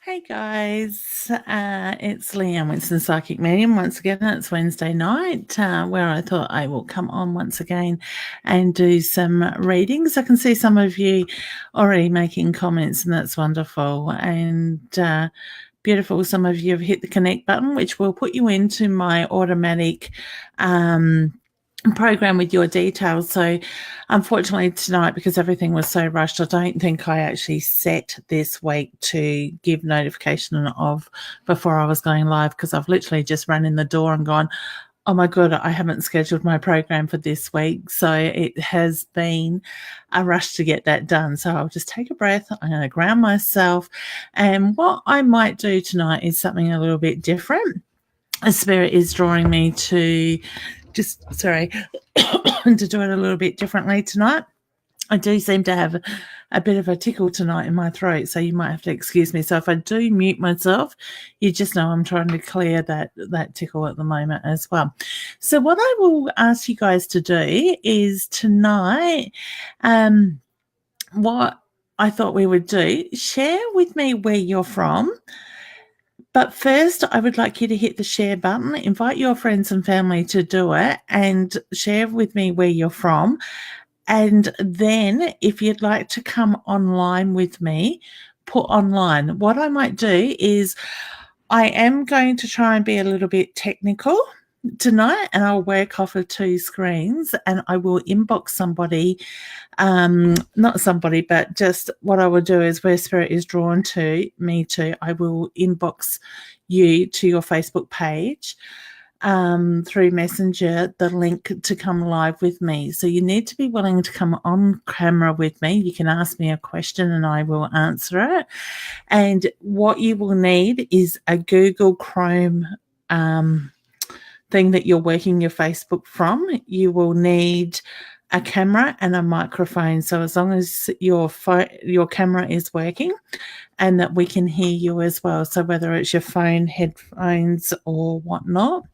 Hey guys, it's Leanne, Winston Psychic Medium. Once again, it's Wednesday night where I thought I will come on once again and do some readings. I can see some of you already making comments, and that's wonderful and beautiful. Some of you have hit the connect button, which will put you into my automatic program with your details. So unfortunately tonight, because everything was so rushed, I don't think I actually set this week to give notification of before I was going live, because I've literally just run in the door and gone, oh my God, I haven't scheduled my program for this week. So it has been a rush to get that done. So I'll just take a breath. I'm going to ground myself. And what I might do tonight is something a little bit different. The spirit is drawing me to to do it a little bit differently tonight. I do seem to have a bit of a tickle tonight in my throat, so you might have to excuse me. So if I do mute myself, you just know I'm trying to clear that tickle at the moment as well. So what I will ask you guys to do is tonight, what I thought we would do, share with me where you're from. But first, I would like you to hit the share button, invite your friends and family to do it, and share with me where you're from. And then if you'd like to come online with me, put online. What I might do is I am going to try and be a little bit technical tonight, and I'll work off of two screens, and I will inbox somebody, not somebody, but just what I will do is where spirit is drawn to me to, I will inbox you to your Facebook page through Messenger the link to come live with me. So you need to be willing to come on camera with me. You can ask me a question and I will answer it. And what you will need is a Google Chrome thing that you're working your Facebook from. You will need a camera and a microphone. So as long as your camera is working and that we can hear you as well. So whether it's your phone, headphones or whatnot,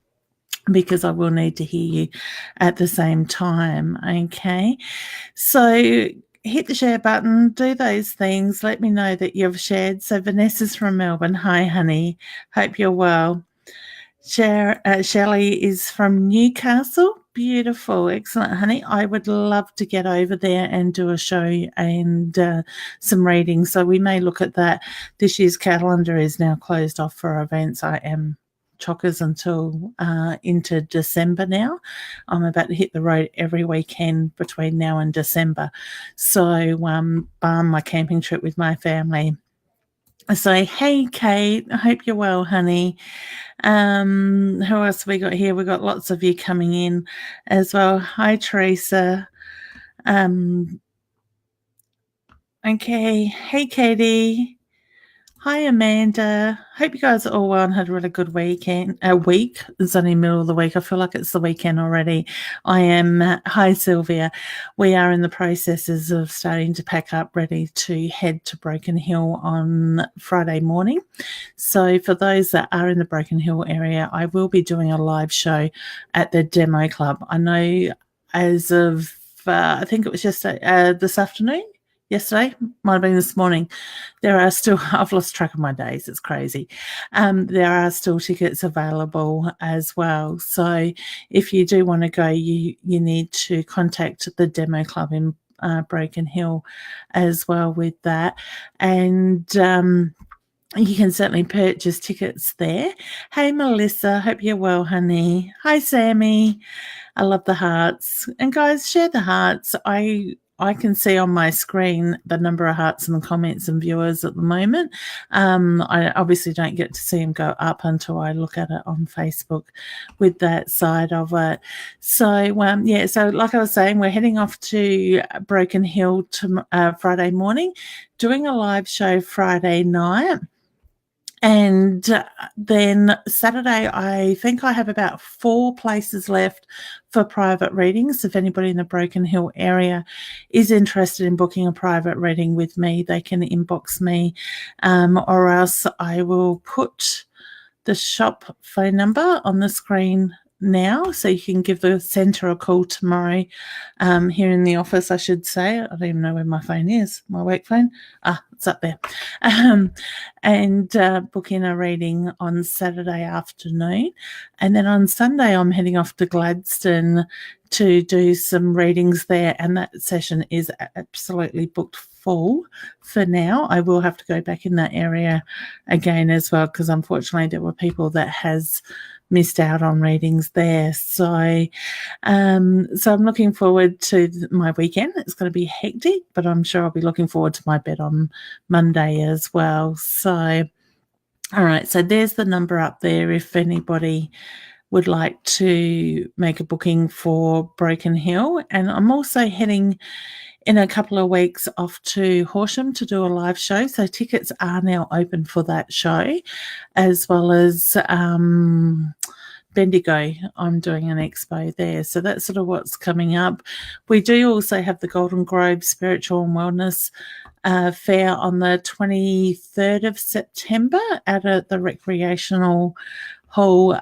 because I will need to hear you at the same time. Okay. So hit the share button, do those things. Let me know that you've shared. So Vanessa's from Melbourne. Hi, honey. Hope you're well. Shelley is from Newcastle. Beautiful. Excellent, honey. I would love to get over there and do a show and some readings. So we may look at that. This year's calendar is now closed off for events. I am chockers until into December now. I'm about to hit the road every weekend between now and December. So barring my camping trip with my family. So, hey, Kate, I hope you're well, honey. Who else have we got here? We've got lots of you coming in as well. Hi, Teresa. Okay. Hey, Katie. Hi, Amanda. Hope you guys are all well and had a really good weekend. Week. It's only middle of the week. I feel like it's the weekend already. I am. Hi, Sylvia. We are in the processes of starting to pack up, ready to head to Broken Hill on Friday morning. So for those that are in the Broken Hill area, I will be doing a live show at the Demo Club. I know as of, I think it was just this afternoon. Yesterday, might have been this morning. There are still, I've lost track of my days. It's crazy. There are still tickets available as well. So if you do want to go, you need to contact the Demo Club in Broken Hill as well with that. And you can certainly purchase tickets there. Hey, Melissa. Hope you're well, honey. Hi, Sammy. I love the hearts. And guys, share the hearts. I can see on my screen the number of hearts and the comments and viewers at the moment. I obviously don't get to see them go up until I look at it on Facebook with that side of it. So, so like I was saying, we're heading off to Broken Hill Friday morning, doing a live show Friday night. And then Saturday, I think I have about 4 places left for private readings. If anybody in the Broken Hill area is interested in booking a private reading with me, they can inbox me, or else I will put the shop phone number on the screen now, so you can give the centre a call tomorrow here in the office, I should say. I don't even know where my phone is, my work phone. It's up there. And book in a reading on Saturday afternoon. And then on Sunday, I'm heading off to Gladstone to do some readings there, and that session is absolutely booked full for now. I will have to go back in that area again as well, because unfortunately there were people that has missed out on readings there. So I'm looking forward to my weekend. It's going to be hectic, but I'm sure I'll be looking forward to my bed on Monday as well. So all right, so there's the number up there if anybody would like to make a booking for Broken Hill. And I'm also heading in a couple of weeks off to Horsham to do a live show. So tickets are now open for that show, as well as Bendigo. I'm doing an expo there. So that's sort of what's coming up. We do also have the Golden Grove Spiritual and Wellness Fair on the 23rd of September out at the recreational hall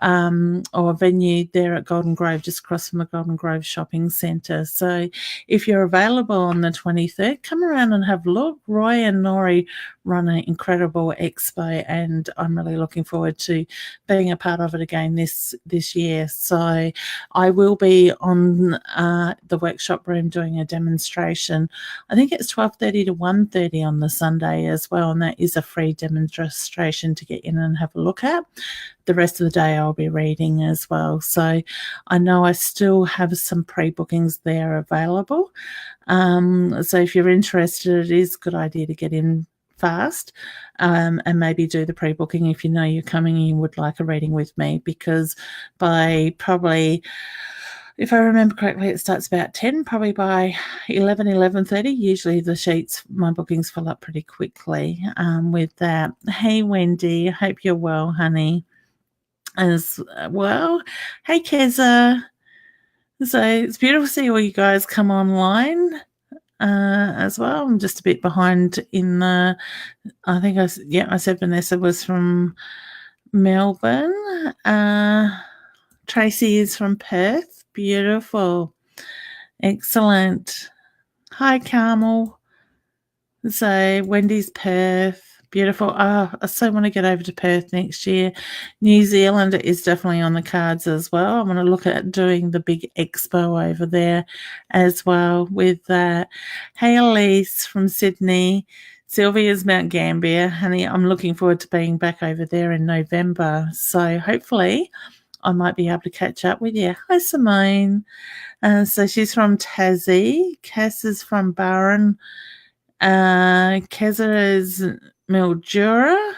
or venue there at Golden Grove, just across from the Golden Grove Shopping Centre. So if you're available on the 23rd, come around and have a look. Roy and Nori run an incredible expo, and I'm really looking forward to being a part of it again this year. So I will be on the workshop room doing a demonstration. I think it's 12:30 to 1:30 on the Sunday as well, and that is a free demonstration to get in and have a look at. The rest of the day I'll be reading as well. So I know I still have some pre-bookings there available. So if you're interested, it is a good idea to get in fast and maybe do the pre-booking if you know you're coming and you would like a reading with me, because by probably, if I remember correctly, it starts about 10, probably by 11:30. Usually the sheets, my bookings fill up pretty quickly with that. Hey, Wendy, I hope you're well, honey, as well. Hey, Keza. So it's beautiful to see all you guys come online as well. I'm just a bit behind in the, I think I said Vanessa was from Melbourne. Tracy is from Perth. Beautiful. Excellent. Hi, Carmel. So Wendy's Perth. Beautiful. I so want to get over to Perth next year. New Zealand is definitely on the cards as well. I'm going to look at doing the big expo over there as well with that. Hey, Elise from Sydney. Sylvia's Mount Gambier. Honey, I'm looking forward to being back over there in November. So hopefully I might be able to catch up with you. Hi, Simone. So she's from Tassie. Cass is from Barron. Keza is Mildura.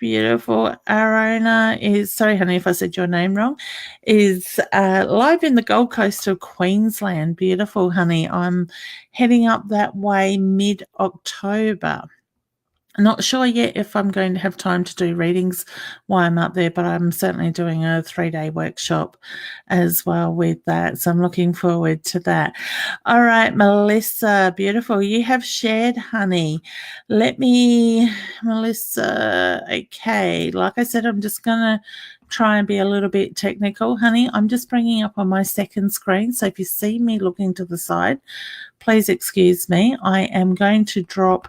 Beautiful. Arona is, sorry, honey, if I said your name wrong, is live in the Gold Coast of Queensland. Beautiful, honey. I'm heading up that way mid-October. Not sure yet if I'm going to have time to do readings while I'm up there, but I'm certainly doing a 3-day workshop as well with that. So I'm looking forward to that. All right, Melissa, beautiful. You have shared, honey. Melissa, okay. Like I said, I'm just going to try and be a little bit technical, honey. I'm just bringing up on my second screen. So if you see me looking to the side, please excuse me. I am going to drop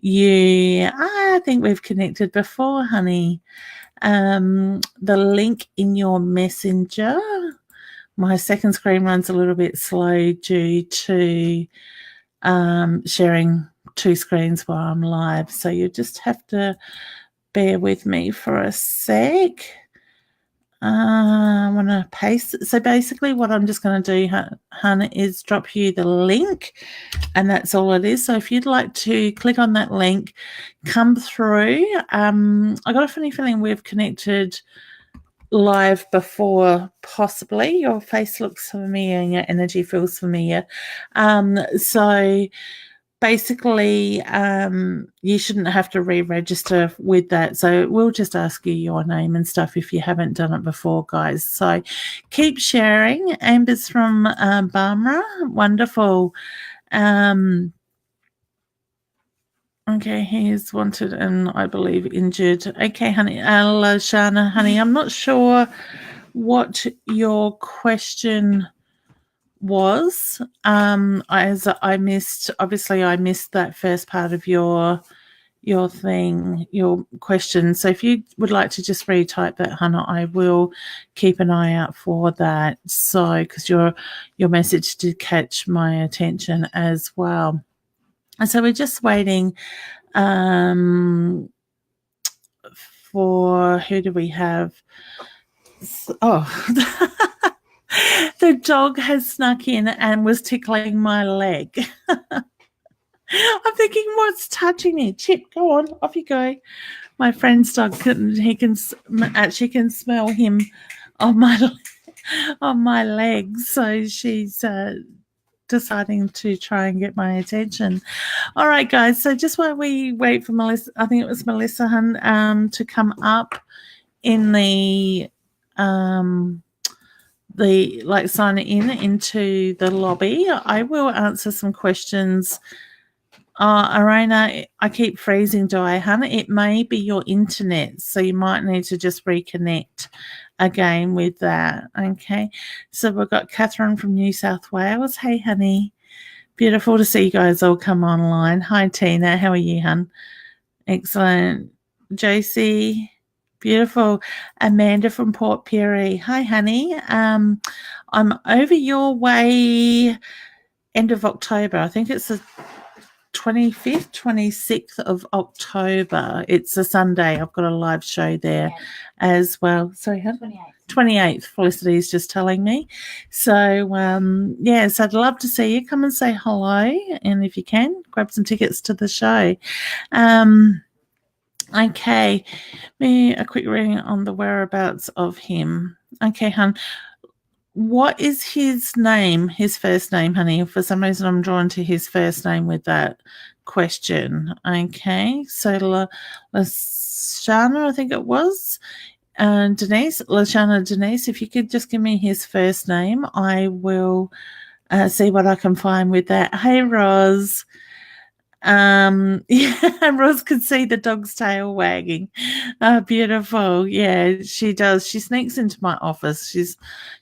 you, I think we've connected before, honey. The link in your messenger. My second screen runs a little bit slow due to sharing two screens while I'm live. So you just have to bear with me for a sec. I want to paste it. So basically what I'm just going to do, Hannah, is drop you the link, and that's all it is. So if you'd like to click on that link, come through. I got a funny feeling we've connected live before, possibly. Your face looks familiar and your energy feels familiar. So basically, you shouldn't have to re-register with that. So we'll just ask you your name and stuff if you haven't done it before, guys. So keep sharing. Amber's from Barmera. Wonderful. Okay, he's wanted and I believe injured. Okay, honey. Shana, honey, I'm not sure what your question was. As I missed, obviously, I missed that first part of your question. So if you would like to just retype that, Hannah, I will keep an eye out for that. So because your message did catch my attention as well. And so we're just waiting for, who do we have? Oh, the dog has snuck in and was tickling my leg. I'm thinking, what's touching me? Chip, go on, off you go. My friend's dog can smell him on my legs, so she's deciding to try and get my attention. All right, guys. So just while we wait for Melissa, I think it was Melissa to come up in the sign in into the lobby. I will answer some questions. Arena, I keep freezing, do I, Hannah? It may be your internet, so you might need to just reconnect again with that. Okay, so we've got Catherine from New South Wales. Hey, honey. Beautiful to see you guys all come online. Hi, Tina. How are you, hun? Excellent. Josie. Beautiful. Amanda from Port Pirie. Hi, honey. I'm over your way end of October. I think it's the 25th, 26th of October. It's a Sunday. I've got a live show there as well. Sorry, how? 28th. Felicity is just telling me. So, yes, I'd love to see you. Come and say hello. And if you can, grab some tickets to the show. Okay. Me a quick reading on the whereabouts of him. Okay, hon. What is his name, his first name, honey? For some reason, I'm drawn to his first name with that question. Okay, so Lashana, I think it was. Lashana Denise, if you could just give me his first name, I will see what I can find with that. Hey, Roz. Yeah, Roz could see the dog's tail wagging. Beautiful. Yeah, she does. She sneaks into my office.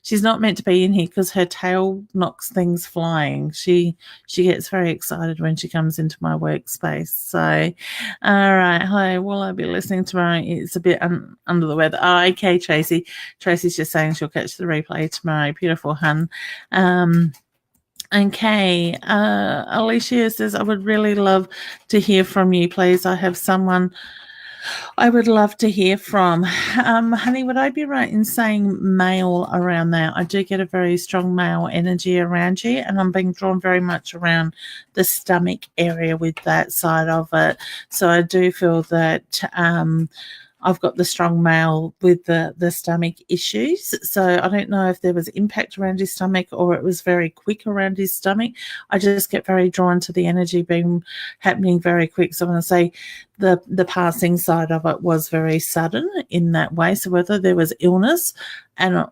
She's not meant to be in here because her tail knocks things flying. She gets very excited when she comes into my workspace. So, all right. Hi, will I be listening tomorrow? It's a bit under the weather. Oh, okay, Tracy. Tracy's just saying she'll catch the replay tomorrow. Beautiful, hun. Okay, Alicia says, I would really love to hear from you, please. I have someone I would love to hear from. Honey, would I be right in saying male around there? I do get a very strong male energy around you, and I'm being drawn very much around the stomach area with that side of it. So I do feel that I've got the strong male with the stomach issues. So I don't know if there was impact around his stomach or it was very quick around his stomach. I just get very drawn to the energy happening very quick. So I'm going to say the passing side of it was very sudden in that way. So whether there was illness and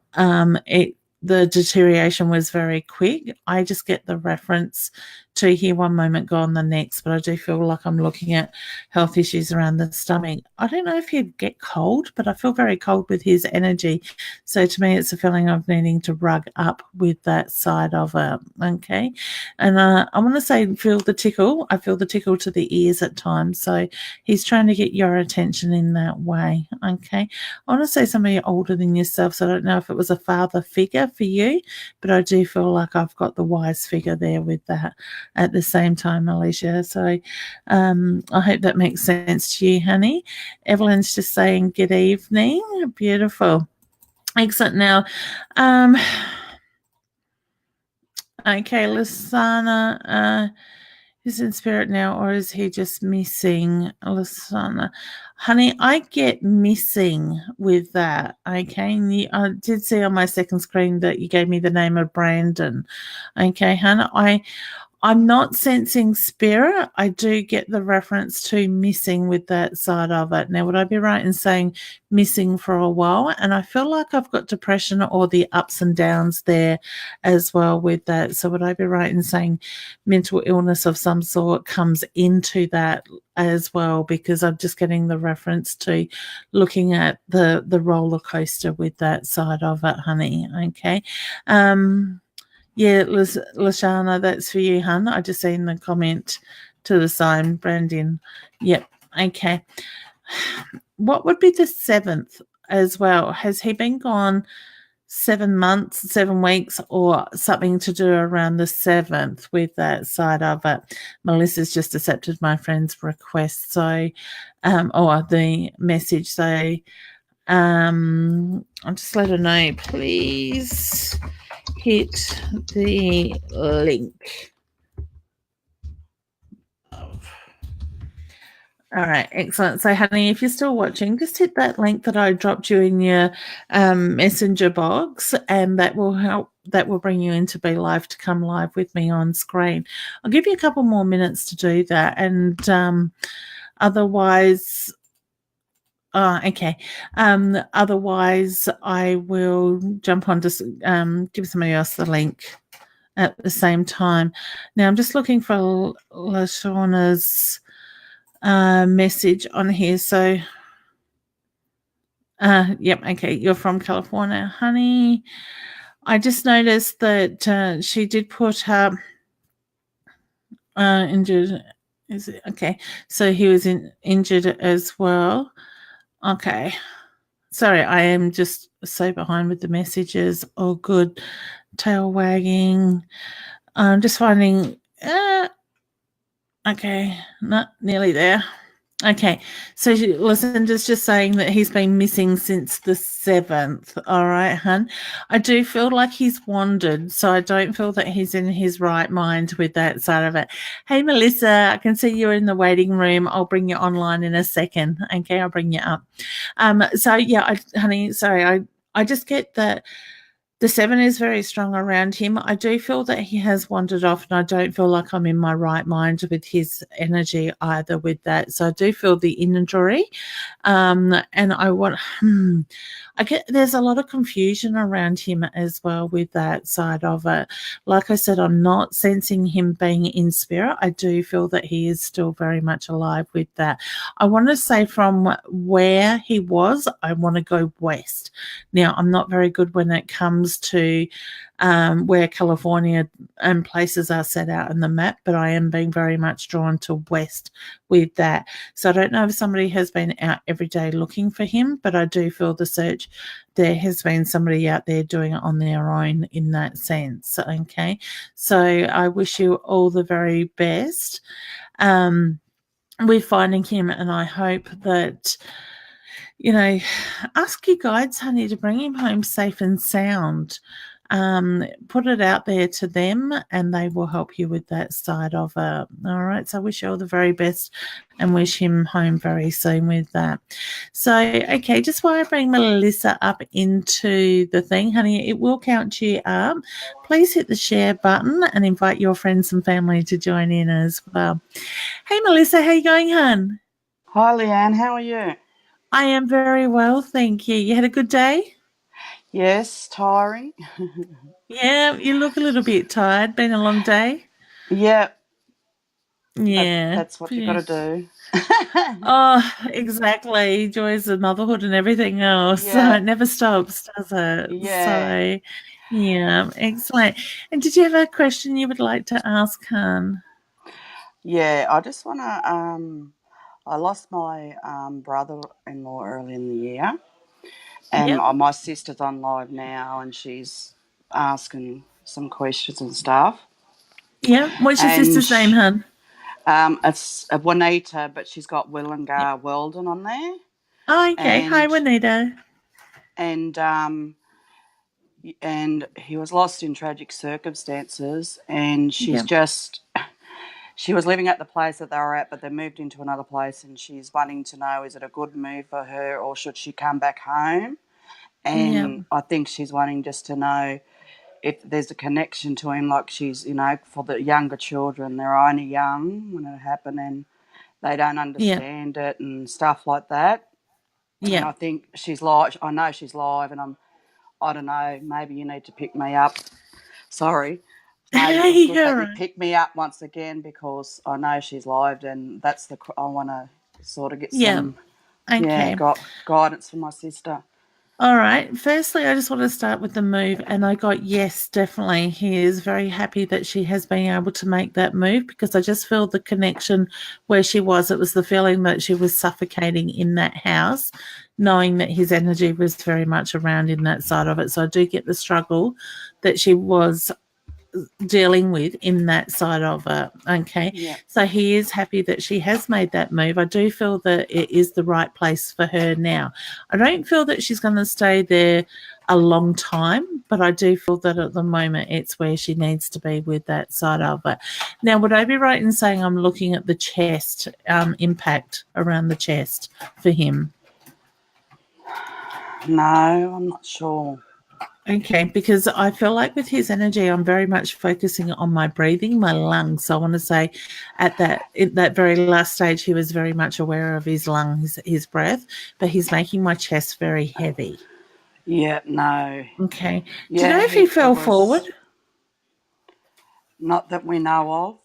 the deterioration was very quick, I just get the reference to here one moment, gone the next, but I do feel like I'm looking at health issues around the stomach. I don't know if he'd get cold, but I feel very cold with his energy. So to me, it's a feeling of needing to rug up with that side of it. Okay. And I want to say, feel the tickle. I feel the tickle to the ears at times. So he's trying to get your attention in that way. Okay. I want to say somebody older than yourself. So I don't know if it was a father figure for you, but I do feel like I've got the wise figure there with that at the same time, Alicia. So I hope that makes sense to you, honey. Evelyn's just saying good evening. Beautiful. Excellent. Now, okay, Lasana, is in spirit now, or is he just missing? Lasana, honey, I get missing with that. Okay, and I did see on my second screen that you gave me the name of Brandon. Okay, Hannah, I'm not sensing spirit. I do get the reference to missing with that side of it. Now, would I be right in saying missing for a while? And I feel like I've got depression or the ups and downs there as well with that. So, would I be right in saying mental illness of some sort comes into that as well? Because I'm just getting the reference to looking at the roller coaster with that side of it, honey. Okay. Yeah, Lashana, that's for you, hun. I just seen the comment to the sign, Brandon. Yep. Okay. What would be the seventh as well? Has he been gone 7 months, 7 weeks, or something to do around the seventh with that side of it? Melissa's just accepted my friend's request, so or the message. So I'll just let her know, please hit the link. All right, excellent. So, honey, if you're still watching, just hit that link that I dropped you in your messenger box, and that will help. That will bring you into Be Live to come live with me on screen. I'll give you a couple more minutes to do that, and otherwise. Oh, okay. Otherwise, I will jump on to give somebody else the link at the same time. Now, I'm just looking for Lashauna's message on here. So, yep, okay, you're from California, honey. I just noticed that she did put her injured. Is it okay? So he was injured as well. Okay. Sorry, I am just so behind with the messages. Oh, good. Tail wagging. I'm just finding. Okay, not nearly there. Okay, so Lucinda's just saying that he's been missing since the 7th. All right, hun. I do feel like he's wandered, so I don't feel that he's in his right mind with that side of it. Hey, Melissa, I can see you're in the waiting room. I'll bring you online in a second. Okay, I'll bring you up. So yeah, honey, sorry, I just get that the 7 is very strong around him. I do feel that he has wandered off, and I don't feel like I'm in my right mind with his energy either with that. So I do feel the injury. And I want, I get there's a lot of confusion around him as well with that side of it. Like I said, I'm not sensing him being in spirit. I do feel that he is still very much alive with that. I want to say from where he was, I want to go west. Now, I'm not very good when it comes to where California and places are set out in the map, but I am being very much drawn to west with that. So I don't know if somebody has been out every day looking for him, but I do feel the search, there has been somebody out there doing it on their own in that sense. Okay. So I wish you all the very best with finding him, and I hope that ask your guides, honey, to bring him home safe and sound. Put it out there to them, and they will help you with that side of it. All right. So I wish you all the very best and wish him home very soon with that. So, okay, just while I bring Melissa up into the thing, honey, it will count you up. Please hit the share button and invite your friends and family to join in as well. Hey, Melissa, how you going, hun? Hi, Leanne. How are you? I am very well, thank you. You had a good day? Yes, tiring. Yeah, you look a little bit tired. Been a long day? Yeah, Yeah. that's what you got Yeah. to do. Oh, exactly. Joys of motherhood and everything else. So Yeah, it never stops, does it? yeah, So, yeah, excellent. And did you have a question you would like to ask, Han? yeah. I just want to. I lost my brother-in-law early in the year, and Yep. my sister's on live now, and she's asking some questions and stuff. Yep. What's your And sister's name, Han? it's Juanita, but she's got Yep. Willingar Weldon on there, Oh, okay. Hi, and Juanita. and and he was lost in tragic circumstances, and Yep. she was living at the place that they were at, but they moved into another place, and she's wanting to know, is it a good move for her, or should she come back home? Yep. And I think she's wanting just to know if there's a connection to him, like she's, for the younger children, they're only young when it happened and they don't Yeah. understand it and stuff like that. And Yeah. I think she's live. I know she's live, and I don't know. Maybe you need to pick me up. Sorry. Maybe it was good You're that you right. picked me up once again because I know she's live, and that's I want to sort of get Yeah. some, Okay. guidance from my sister. All right. Firstly, I just want to start with the move. And I got yes, definitely. He is very happy that she has been able to make that move because I just feel the connection where she was. It was the feeling that she was suffocating in that house, knowing that his energy was very much around in that side of it. So I do get the struggle that she was dealing with in that side of it. Okay. Yeah. So he is happy that she has made that move. I do feel that it is the right place for her now. I don't feel that she's going to stay there a long time, but I do feel that at the moment it's where she needs to be with that side of it. Now, would I be right in saying I'm looking at the chest, impact around the chest for him? No, I'm not sure. Okay, because I feel like with his energy, I'm very much focusing on my breathing, my lungs. So I want to say, at that very last stage, he was very much aware of his lungs, his breath, but he's making my chest very heavy. Yeah, no. Okay. Do you know Yeah, if he it fell forward? was not that we know of,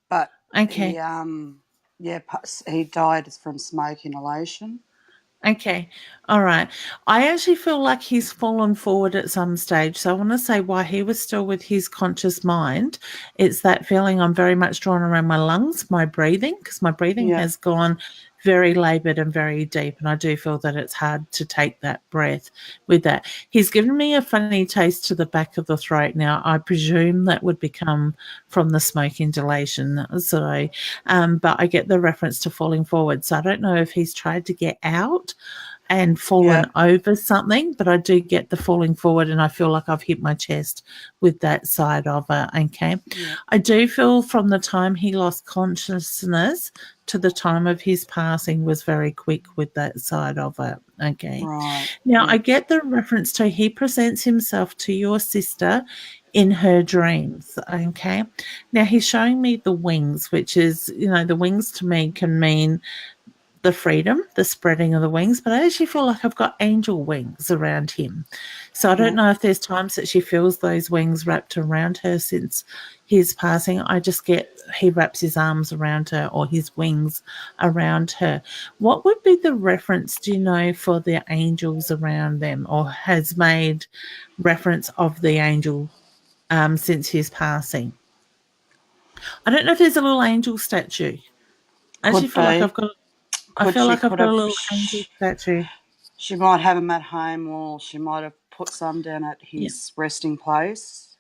but Okay. yeah, he died from smoke inhalation. Okay. All right. I actually feel like he's fallen forward at some stage. So I want to say why he was still with his conscious mind. It's that feeling I'm very much drawn around my lungs, my breathing, because my breathing Yeah, has gone very labored and very deep. And I do feel that it's hard to take that breath with that. He's given me a funny taste to the back of the throat. Now, I presume that would become from the smoke inhalation. So, but I get the reference to falling forward. So I don't know if he's tried to get out and yeah, fallen over something, but I do get the falling forward and I feel like I've hit my chest with that side of it. Okay. yeah. I do feel from the time he lost consciousness to the time of his passing was very quick with that side of it. Okay. Right. Now I Yeah, get the reference to he presents himself to your sister in her dreams. Okay. Now he's showing me the wings, which is, the wings to me can mean the freedom, the spreading of the wings, but I actually feel like I've got angel wings around him. So I don't yeah, know if there's times that she feels those wings wrapped around her since his passing. I just get he wraps his arms around her or his wings around her. What would be the reference, do you know, for the angels around them or has made reference of the angel since his passing? I don't know if there's a little angel statue. I actually could feel like be. I Could feel she like I've could got a have? little angel statue. She might have him at home, or she might have put some down at Yeah. his resting place.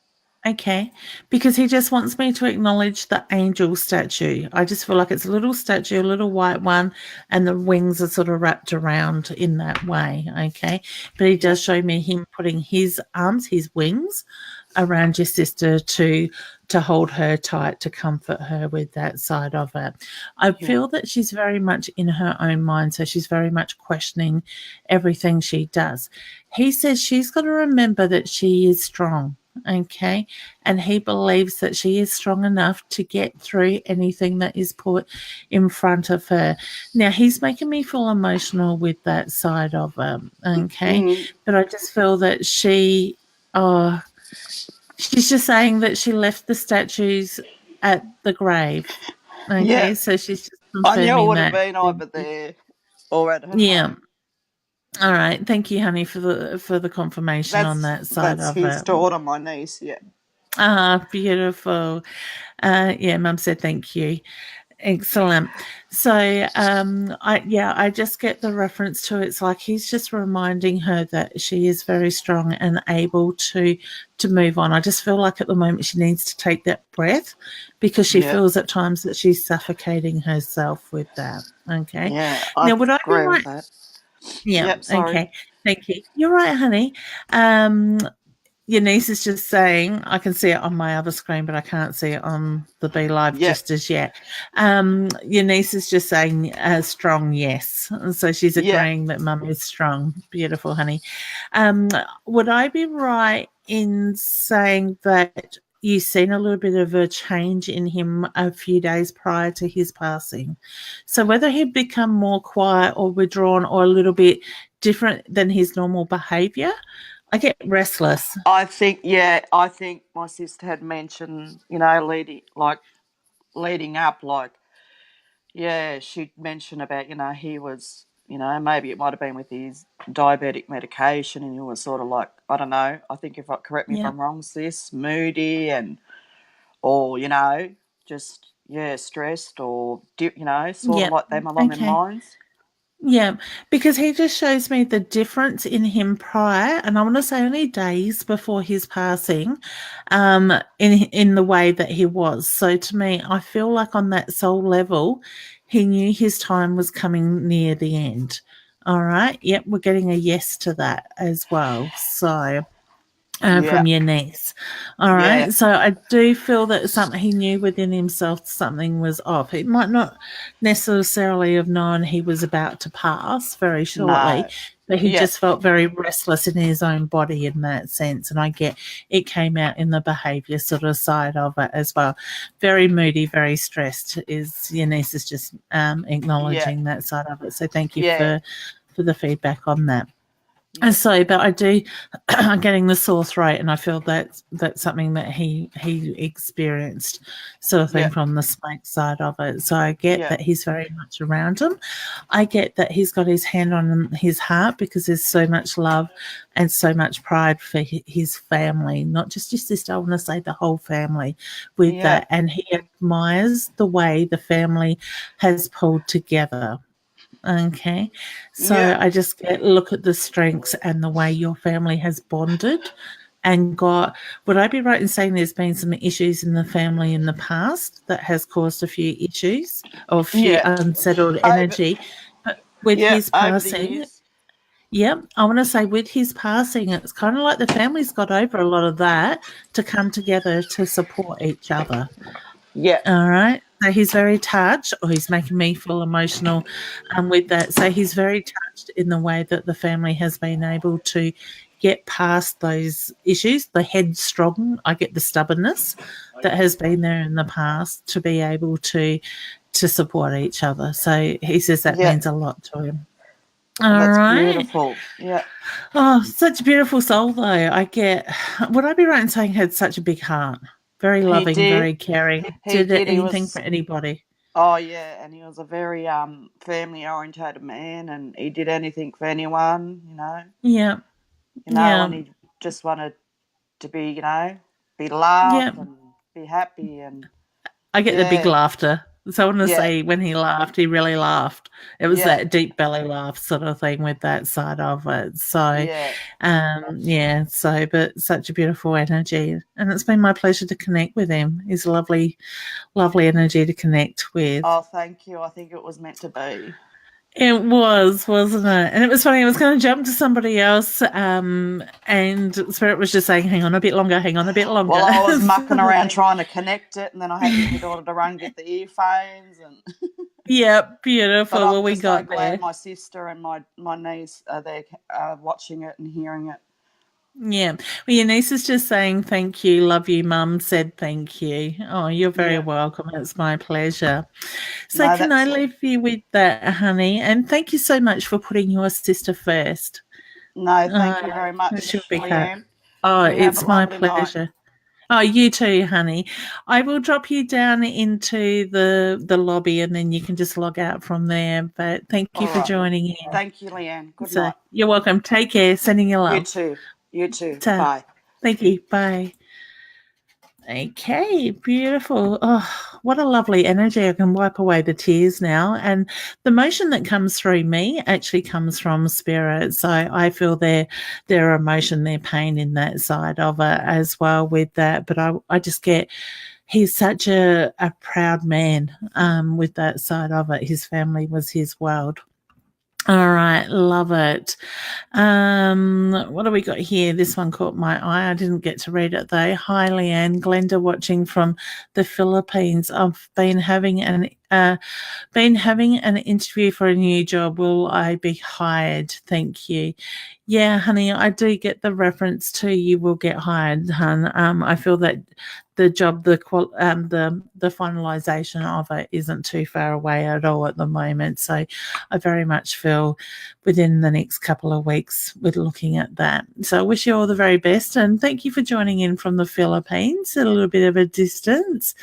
Okay, because he just wants me to acknowledge the angel statue. I just feel like it's a little statue, a little white one, and the wings are sort of wrapped around in that way. Okay, but he Yeah, does show me him putting his arms, his wings, around your sister to hold her tight, to comfort her with that side of it. I yeah, feel that she's very much in her own mind, so she's very much questioning everything she does. He says she's got to remember that she is strong. Okay. And he believes that she is strong enough to get through anything that is put in front of her. Now, he's making me feel emotional with that side of him. Okay. mm, But I just feel that oh, she's just saying that she left the statues at the grave. yeah. Okay. So she's just I knew it confirming would have that. been either there or at her Yeah. home. All right. Thank you, honey, for the confirmation on that side That's of his it. daughter, my niece. Yeah, Ah, beautiful. Yeah, Mum said thank you. Excellent. So, I just get the reference to it's like he's just reminding her that she is very strong and able to move on. I just feel like at the moment she needs to take that breath because she yeah, feels at times that she's suffocating herself with that. Okay. yeah. I Now, would I be agree with right? that. Yeah. Yep. Sorry. Okay. Thank you. You're right, honey. Um, your niece is just saying, I can see it on my other screen, but I can't see it on the Be Live Yep. just as yet. Your niece is just saying strong, yes. So she's Yep. agreeing that mum is strong. Beautiful, honey. Would I be right in saying that you've seen a little bit of a change in him a few days prior to his passing? So whether he'd become more quiet or withdrawn or a little bit different than his normal behaviour, I get restless. I think, yeah, I think my sister had mentioned, leading up, yeah, she'd mentioned about, he was, maybe it might have been with his diabetic medication, and he was sort of like, I don't know, I think correct me if Yeah. I'm wrong, sis, moody or, just, yeah, stressed or, sort of Yeah. like them along them Okay. lines. Yeah, because he just shows me the difference in him prior, and I want to say only days before his passing, in the way that he was. So to me, I feel like on that soul level, he knew his time was coming near the end. All right. Yep, we're getting a yes to that as well. So Yeah, from your niece. All yeah, right. So I do feel that something he knew within himself something was off. He might not necessarily have known he was about to pass very shortly, no, but he yeah, just felt very restless in his own body in that sense. And I get it came out in the behavior sort of side of it as well. Very moody, very stressed is your niece is just yeah, acknowledging that side of it. So thank you yeah, for the feedback on that. And yeah, so, but I do, I'm getting the sore throat, and I feel that's something that he experienced, sort of thing yeah, from the smoke side of it. So I get yeah, that he's very much around him. I get that he's got his hand on his heart because there's so much love and so much pride for his family, not just his sister. I want to say the whole family with yeah, that, and he admires the way the family has pulled together. Okay. So yeah, I just look at the strengths and the way your family has bonded and got. Would I be right in saying there's been some issues in the family in the past that has caused a few issues or a few yeah. unsettled Over, energy? But with yeah, his over the passing, years. yeah, I want to say with his passing, it's kind of like the family's got over a lot of that to come together to support each other. Yeah, All right. So he's very touched, or he's making me feel emotional with that. So he's very touched in the way that the family has been able to get past those issues, the headstrong, I get the stubbornness that has been there in the past to be able to support each other. So he says that yeah. means a lot to him. Oh, All that's right. beautiful. Yeah. Oh, such a beautiful soul, though. I get. Would I be right in saying he had such a big heart? Very He loving, did. very caring. He Did did. He anything for was. anybody. Oh yeah, and he was a very family orientated man, and he did anything for anyone. Yeah, And yeah, he just wanted to be, be loved yeah. and be happy, and I get the big yeah, laughter. So I want to yeah, say when he laughed, he really laughed. It was yeah, that deep belly laugh sort of thing with that side of it. So, yeah. yeah. So, but such a beautiful energy, and it's been my pleasure to connect with him. He's a lovely, lovely energy to connect with. Oh, thank you. I think it was meant to be. It was, wasn't it? And it was funny. I was going to jump to somebody else, and Spirit was just saying, "Hang on a bit longer. Hang on a bit Well, longer." I was Sort mucking of around thing. trying to connect it, and then I had to get my daughter to run get the earphones, and Yeah, but beautiful. I'm Well, we just so got glad there. my sister and my niece are there watching it and hearing it. Yeah. Well, your niece is just saying thank you, love you, mum said thank you. Oh, you're very Yeah. welcome. It's my pleasure. So No, can I that's leave you with that, honey? And thank you so much for putting your sister first. no. Thank Uh, you very she'll much, be cut. Leanne. Oh, You have a it's my lovely night. pleasure. Oh, you too, honey. I will drop you down into the lobby and then you can just log out from there. But thank you All for right. joining in. Thank you, Leanne. Good So night. you're welcome. Take care. Sending you You love. too. You too. Ta. Bye. Thank you. Bye. Okay, beautiful. Oh, what a lovely energy. I can wipe away the tears now. And the motion that comes through me actually comes from spirit. So I feel their emotion, their pain in that side of it as well with that. But I just get he's such a proud man with that side of it. His family was his world. All right, love it. What do we got here? This one caught my eye. I didn't get to read it though. Hi, Leanne. Glenda watching from the Philippines. I've been having an interview for a new job. Will I be hired? Thank you. Yeah, honey, I do get the reference to you will get hired, hun. I feel that the job, the finalisation of it isn't too far away at all at the moment. So I very much feel within the next couple of weeks we're looking at that. So I wish you all the very best, and thank you for joining in from the Philippines at a little bit of a distance.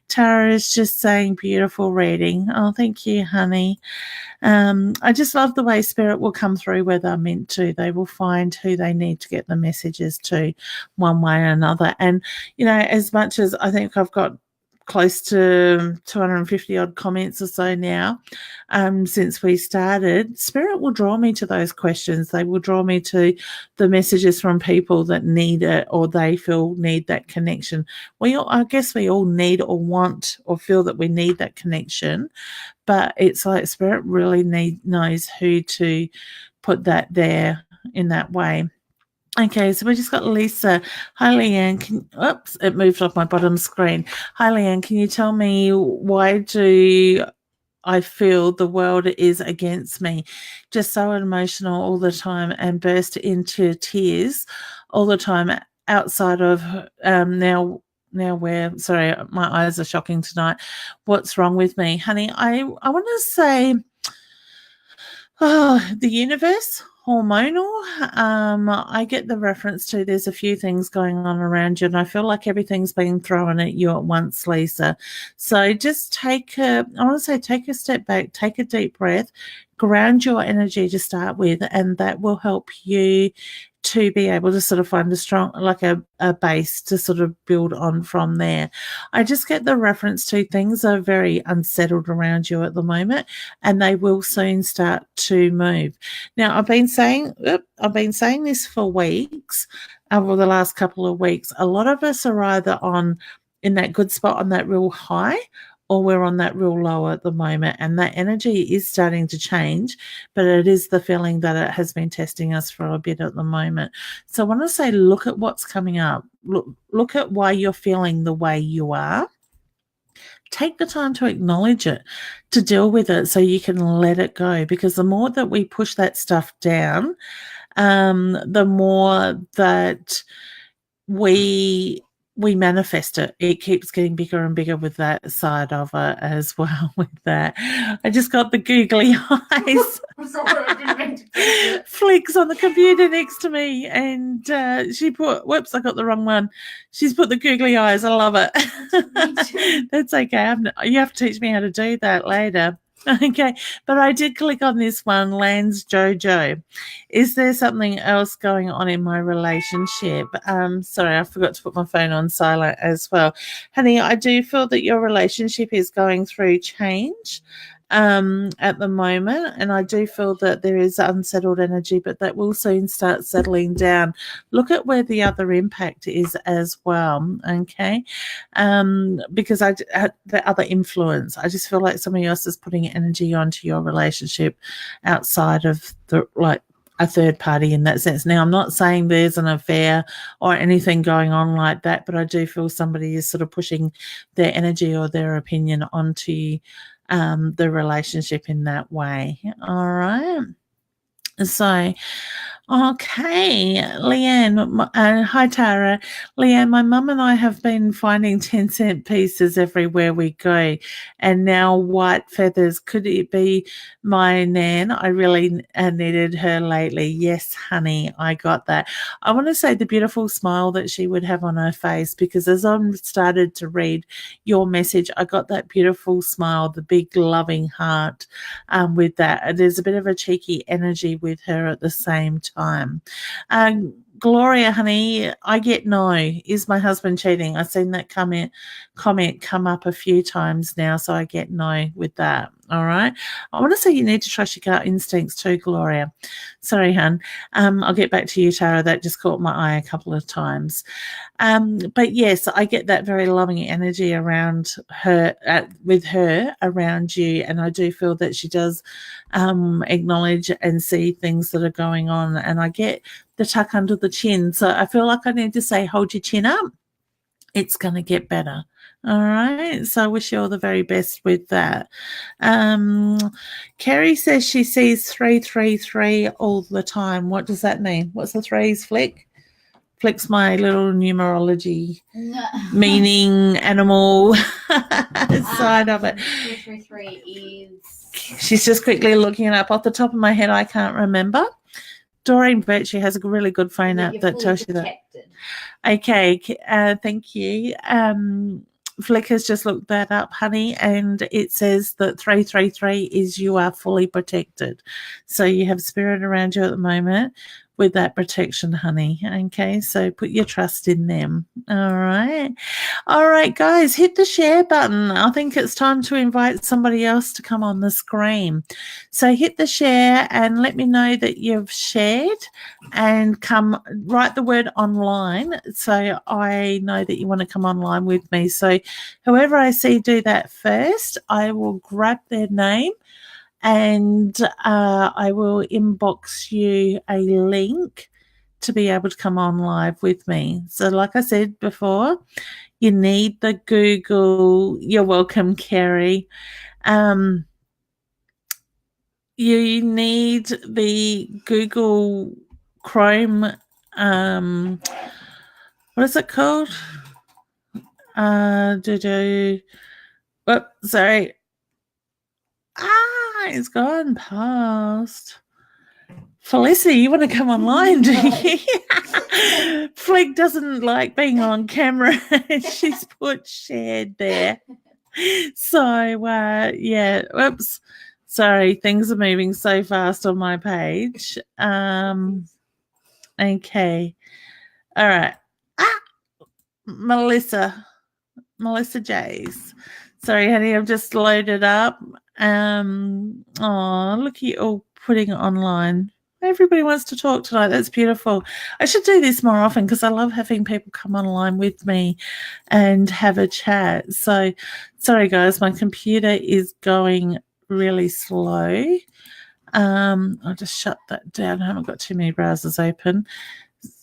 Tara is just saying beautiful reading. Oh, thank you, honey. I just love the way spirit will come through where they're meant to. They will find who they need to get the messages to one way or another. And, as much as I think I've got close to 250 odd comments or so now since we started, spirit will draw me to those questions. They will draw me to the messages from people that need it or they feel need that connection. I guess we all need or want or feel that we need that connection, but it's like spirit really knows who to put that there in that way. Okay, so we just got Lisa. Hi, Leanne. Oops, it moved off my bottom screen. Hi, Leanne. Can you tell me why do I feel the world is against me? Just so emotional all the time and burst into tears all the time outside of now where, sorry, my eyes are shocking tonight. What's wrong with me? Honey, I want to say, the universe, hormonal. I get the reference to there's a few things going on around you, and I feel like everything's being thrown at you at once, Lisa. So just take a step back, take a deep breath, ground your energy to start with, and that will help you to be able to sort of find a base to sort of build on from there. I just get the reference to things are very unsettled around you at the moment, and they will soon start to move. Now, I've been saying this for weeks, over the last couple of weeks. A lot of us are either in that good spot on that real high, or we're on that real low at the moment, and that energy is starting to change, but it is the feeling that it has been testing us for a bit at the moment. So I want to say, look at what's coming up. Look at why you're feeling the way you are. Take the time to acknowledge it, to deal with it so you can let it go, because the more that we push that stuff down, the more that we manifest it. It keeps getting bigger and bigger with that side of it as well. With that, I just got the googly eyes. Flicks on the computer next to me, and she put, whoops, I got the wrong one. She's put the googly eyes. I love it. That's okay. You have to teach me how to do that later. Okay, but I did click on this one, Lands Jojo. Is there something else going on in my relationship? Sorry, I forgot to put my phone on silent as well. Honey, I do feel that your relationship is going through change at the moment, and I do feel that there is unsettled energy, but that will soon start settling down. Look at where the other impact is as well, okay? Because the other influence, I just feel like somebody else is putting energy onto your relationship outside of a third party in that sense. Now, I'm not saying there's an affair or anything going on like that, but I do feel somebody is sort of pushing their energy or their opinion onto the relationship in that way. All right. So, okay, Leanne, hi Tara. Leanne, my mum and I have been finding 10-cent pieces everywhere we go, and now white feathers. Could it be my Nan? I really needed her lately. Yes, honey, I got that. I want to say the beautiful smile that she would have on her face, because as I started to read your message, I got that beautiful smile, the big loving heart with that. There's a bit of a cheeky energy with her at the same time. Gloria, honey, I get no. Is my husband cheating? I've seen that comment come up a few times now, so I get no with that. All right. I want to say you need to trust your gut instincts too, Gloria. Sorry, hun. I'll get back to you, Tara. That just caught my eye a couple of times. But yes, I get that very loving energy around her, with her around you. And I do feel that she does acknowledge and see things that are going on. And I get the tuck under the chin. So I feel like I need to say, hold your chin up. It's going to get better. All right. So I wish you all the very best with that. Kerry says she sees 333 all the time. What does that mean? What's the threes, Flick? Flick's my little numerology meaning animal side of it. 333 is... She's just quickly looking it up. Off the top of my head, I can't remember. Doreen Virtue has a really good phone app that tells you that. Okay, thank you. Flick has just looked that up, honey, and it says that 333 is you are fully protected. So you have spirit around you at the moment with that protection, honey. Okay, so put your trust in them. All right. All right, guys, hit the share button. I think it's time to invite somebody else to come on the screen. So hit the share and let me know that you've shared, and write the word online so I know that you want to come online with me. So whoever I see do that first, I will grab their name and I will inbox you a link to be able to come on live with me. So like I said before, you need the Google. You're welcome, Kerry. You need the Google Chrome. What is it called? Sorry. It's gone past. Felicity, you want to come online, do you? Flick doesn't like being on camera. She's put shared there. So, yeah, whoops. Sorry, things are moving so fast on my page. Okay. All right. Melissa Jays. Sorry, honey, I've just loaded up. Look at you all putting it online. Everybody wants to talk tonight. That's beautiful. I should do this more often because I love having people come online with me and have a chat. So, sorry, guys, my computer is going really slow. I'll just shut that down. I haven't got too many browsers open.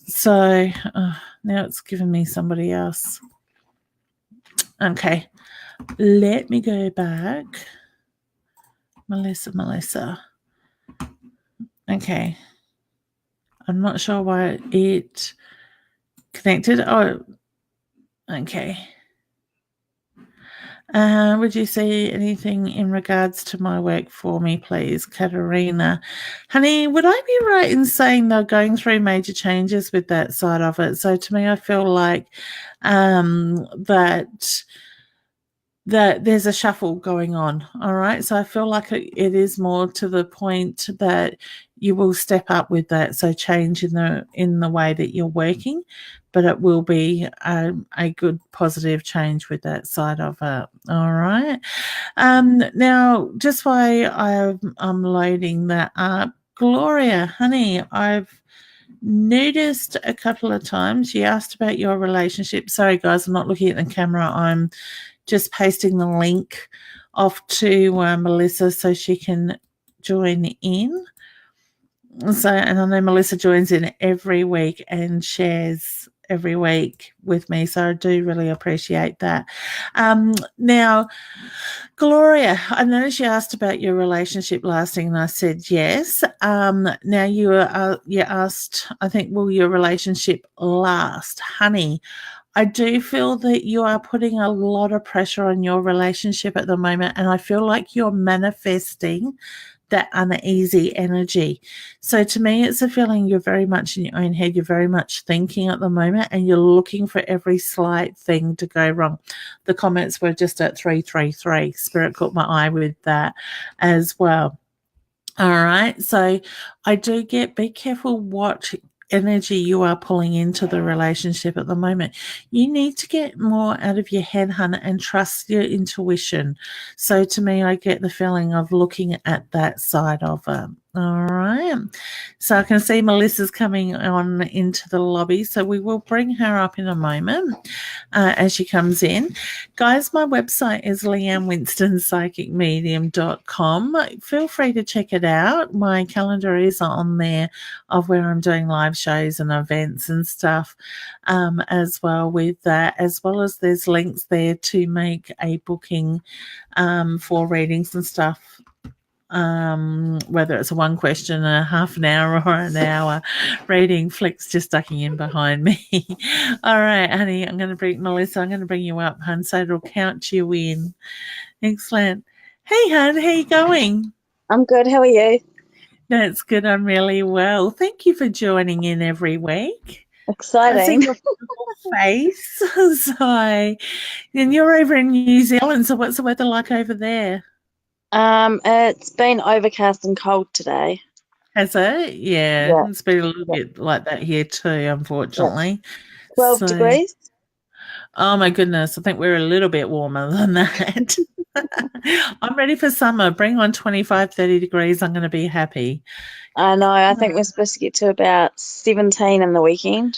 So, now it's giving me somebody else. Okay. Let me go back. Melissa. Okay. I'm not sure why it connected. Oh, okay. Would you say anything in regards to my work for me, please, Katerina? Honey, would I be right in saying they're going through major changes with that side of it? So to me, I feel like that there's a shuffle going on. All right. So I feel like it is more to the point that you will step up with that. So change in the way that you're working, but it will be a good positive change with that side of it. All right. Now, just while I'm loading that up, Gloria, honey, I've noticed a couple of times you asked about your relationship. Sorry, guys, I'm not looking at the camera. I'm just pasting the link off to Melissa so she can join in. So, and I know Melissa joins in every week and shares every week with me. So I do really appreciate that. Now, Gloria, I noticed you asked about your relationship lasting, and I said yes. Now you asked, I think, will your relationship last? Honey, I do feel that you are putting a lot of pressure on your relationship at the moment, and I feel like you're manifesting that uneasy energy. So to me, it's a feeling you're very much in your own head. You're very much thinking at the moment, and you're looking for every slight thing to go wrong. The comments were just at 333. Spirit caught my eye with that as well. All right. So I do be careful what energy you are pulling into the relationship at the moment. You need to get more out of your head, hun, and trust your intuition. So to me, I get the feeling of looking at that side of it. All right. So I can see Melissa's coming on into the lobby. So we will bring her up in a moment as she comes in. Guys, my website is leannewinstonspsychicmedium.com. Feel free to check it out. My calendar is on there of where I'm doing live shows and events and stuff as well with that, as well as there's links there to make a booking for readings and stuff. Whether it's a one question, a half an hour or an hour reading. Flick's just ducking in behind me. All right, honey, I'm going to bring Melissa, I'm going to bring you up, hun, so it'll count you in. Excellent. Hey, hun, how you going? I'm good. How are you? That's good. I'm really well. Thank you for joining in every week. Exciting. I see your beautiful face. So, and you're over in New Zealand, so what's the weather like over there? It's been overcast and cold today. Has it? Yeah. It's been a little bit like that here too, unfortunately. 12 degrees. Oh my goodness. I think we're a little bit warmer than that. I'm ready for summer. Bring on 25, 30 degrees. I'm going to be happy. I know. I think we're supposed to get to about 17 in the weekend.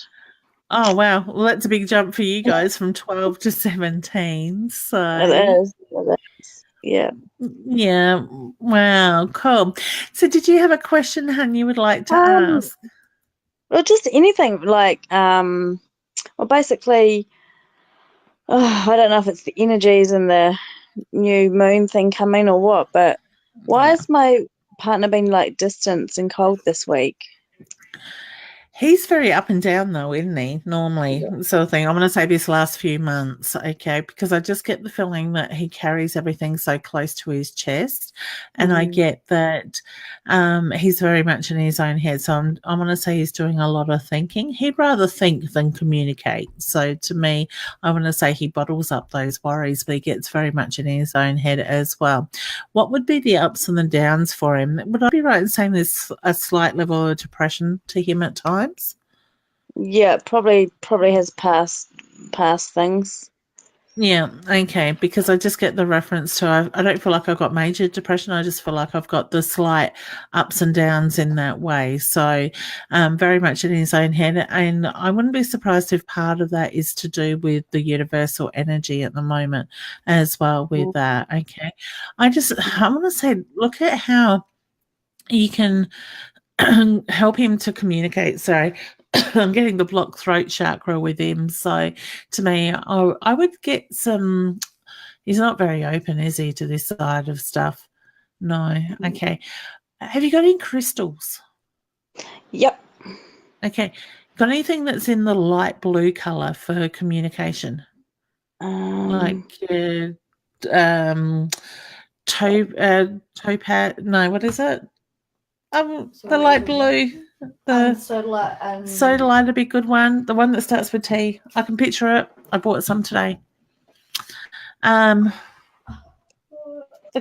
Oh, wow. Well, that's a big jump for you guys from 12 to 17. So It is. Yeah. Yeah. Wow. Cool. So did you have a question, hun, you would like to ask? Well, just anything like, well, basically, I don't know if it's the energies and the new moon thing coming or what, but why has my partner been like distant and cold this week? He's very up and down though, isn't he? Normally, sort of thing. I'm going to say this last few months, okay, because I just get the feeling that he carries everything so close to his chest, and I get that he's very much in his own head. So I'm going to say he's doing a lot of thinking. He'd rather think than communicate. So to me, I want to say he bottles up those worries, but he gets very much in his own head as well. What would be the ups and the downs for him? Would I be right in saying there's a slight level of depression to him at times? Yeah, probably has past things. Yeah, okay, because I just get the reference to I don't feel like I've got major depression. I just feel like I've got the slight ups and downs in that way. So very much in his own head. And I wouldn't be surprised if part of that is to do with the universal energy at the moment as well with that. Okay. I want to say, look at how you can help him to communicate. Sorry. I'm getting the blocked throat chakra with him. So to me, I would get some, he's not very open, is he, to this side of stuff? No. Okay. Have you got any crystals? Yep. Okay. Got anything that's in the light blue color for communication? Like topaz, no, what is it? The light blue. The sodalite would be a good one. The one that starts with T. I can picture it. I bought some today. The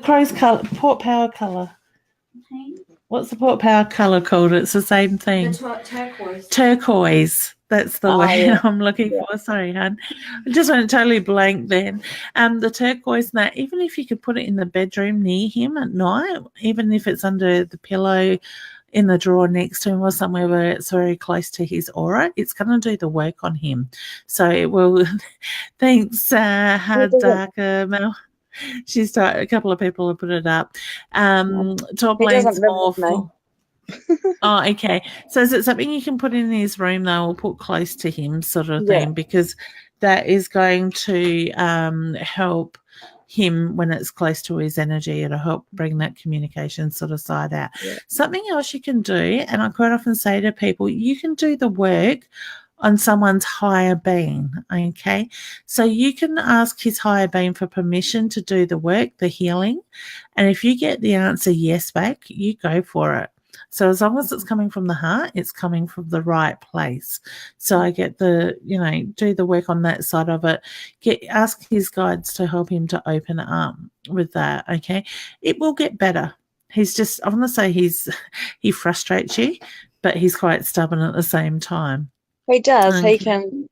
crow's color, port power color. What's the port power color called? It's the same thing. Turquoise. Turquoise. That's the word I'm looking for. Sorry, hon. I just went totally blank then. The turquoise, that even if you could put it in the bedroom near him at night, even if it's under the pillow, in the drawer next to him or somewhere where it's very close to his aura, it's going to do the work on him. So it will. Thanks, Hard Darker Mel. She's a couple of people have put it up. Top lane's more for. Oh, okay. So is it something you can put in his room though, or put close to him, sort of thing, because that is going to help him when it's close to his energy. It'll help bring that communication sort of side out. Something else you can do, and I quite often say to people, you can do the work on someone's higher being, okay? So you can ask his higher being for permission to do the work, the healing, and if you get the answer yes back, you go for it. So as long as it's coming from the heart, it's coming from the right place. So I get do the work on that side of it. Ask his guides to help him to open up with that, okay? It will get better. I want to say he frustrates you, but he's quite stubborn at the same time. He does. He Okay. can,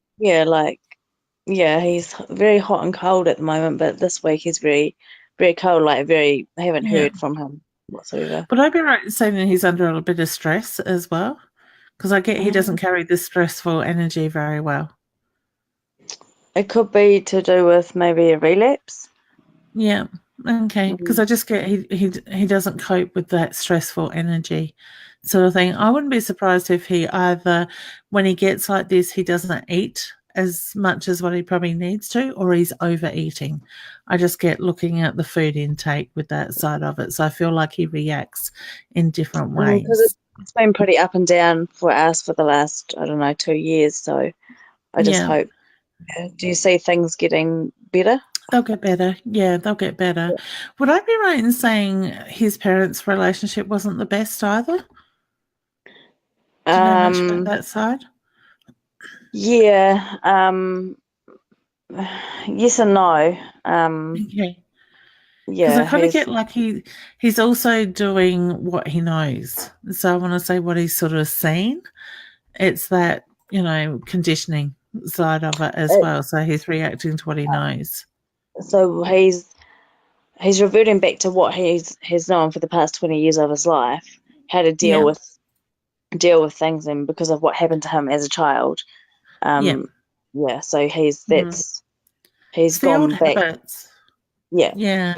he's very hot and cold at the moment, but this week he's very, very cold, I haven't Yeah. heard from him whatsoever. Would I be right in saying that he's under a little bit of stress as well? Because I get he doesn't carry this stressful energy very well. It could be to do with maybe a relapse. Yeah. Okay. Because I just get he doesn't cope with that stressful energy sort of thing. I wouldn't be surprised if he either, when he gets like this, he doesn't eat as much as what he probably needs to, or he's overeating. I just get looking at the food intake with that side of it. So I feel like he reacts in different ways. Because it's been pretty up and down for us for the last, 2 years. So I just hope. Do you see things getting better? They'll get better. Yeah, they'll get better. Would I be right in saying his parents' relationship wasn't the best either? Do you know much about that side? Yeah. Yes and no. Okay. Yeah. Because I kind of get like he's also doing what he knows. So I want to say what he's sort of seen. It's that, conditioning side of it as well. So he's reacting to what he knows. So he's reverting back to what he's known for the past 20 years of his life, how to deal with things, and because of what happened to him as a child. So he's gone back. Habits. Yeah.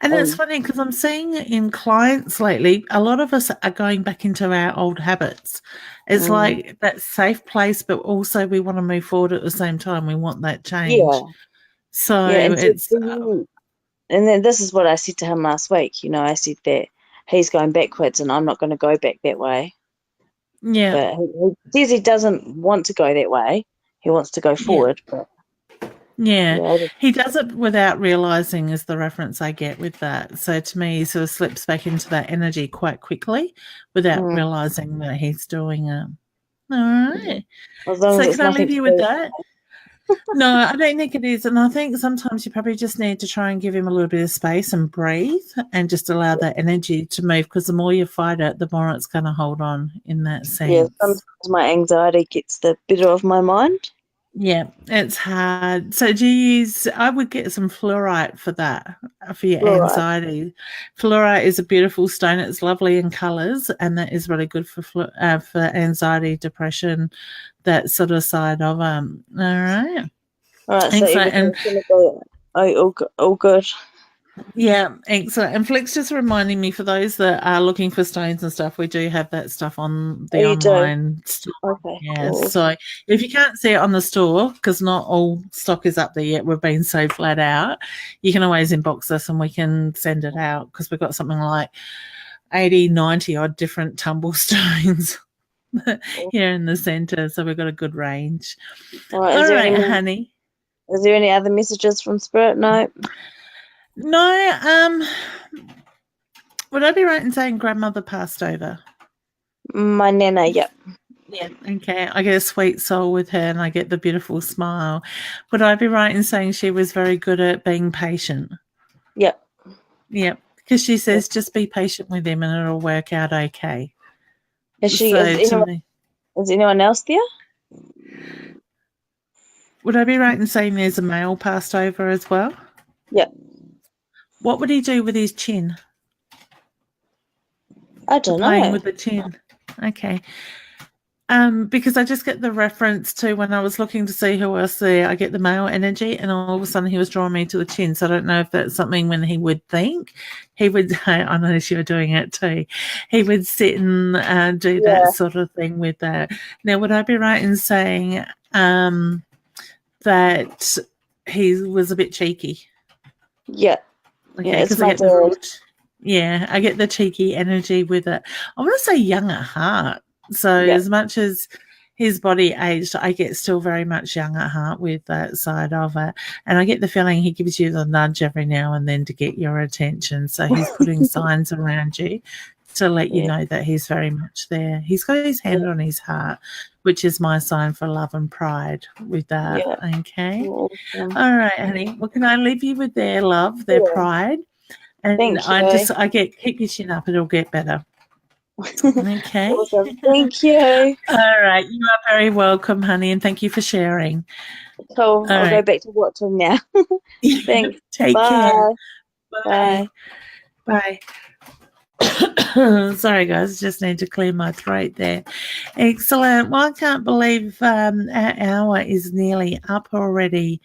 And it's funny because I'm seeing in clients lately, a lot of us are going back into our old habits. It's like that safe place, but also we want to move forward at the same time. We want that change. Yeah. So it's and then this is what I said to him last week. I said that he's going backwards and I'm not going to go back that way. Yeah. But he says he doesn't want to go that way. He wants to go forward. But he does it without realizing, is the reference I get with that. So to me, he sort of slips back into that energy quite quickly without realizing that he's doing it. All right. So can I leave you with that? No, I don't think it is. And I think sometimes you probably just need to try and give him a little bit of space and breathe and just allow that energy to move, because the more you fight it, the more it's going to hold on in that sense. Yeah, sometimes my anxiety gets the better of my mind. Yeah, it's hard. So I would get some fluorite for that, for your anxiety. Fluorite is a beautiful stone. It's lovely in colours, and that is really good for anxiety, depression, that sort of side of All right. So all good. Yeah, excellent. And Flex just reminding me, for those that are looking for stones and stuff, we do have that stuff on the online store. Okay. Yeah, cool. So if you can't see it on the store, because not all stock is up there yet, we've been so flat out, you can always inbox us and we can send it out, because we've got something like 80, 90 odd different tumble stones here in the centre. So we've got a good range. All right, honey. Is there any other messages from Spirit? No. No, would I be right in saying grandmother passed over? My nana, yep. Yeah, okay. I get a sweet soul with her and I get the beautiful smile. Would I be right in saying she was very good at being patient? Yep. Yep, because she says just be patient with him and it'll work out okay. Is anyone else there? Would I be right in saying there's a male passed over as well? Yep. What would he do with his chin? I don't know. Playing with the chin. Okay. Because I just get the reference to when I was looking to see who else there, I get the male energy, and all of a sudden he was drawing me to the chin. So I don't know if that's something when he would think. He would, I noticed you were doing it too. He would sit and do that sort of thing with that. Now, would I be right in saying that he was a bit cheeky? Yeah. Okay, because I get the cheeky energy with it. I want to say young at heart. So as much as his body aged, I get still very much young at heart with that side of it. And I get the feeling he gives you the nudge every now and then to get your attention. So he's putting signs around you to let you know that he's very much there. He's got his hand on his heart, which is my sign for love and pride with that. Yeah. Okay. Awesome. All right, honey. Well, can I leave you with their love, their pride? And I keep your chin up, it'll get better. Okay. Awesome. Thank you. All right. You are very welcome, honey, and thank you for sharing. Cool. All I'll go right. back to watching now. Thanks. Take care. Bye. Bye. Sorry, guys. Just need to clear my throat there. Excellent. Well, I can't believe our hour is nearly up already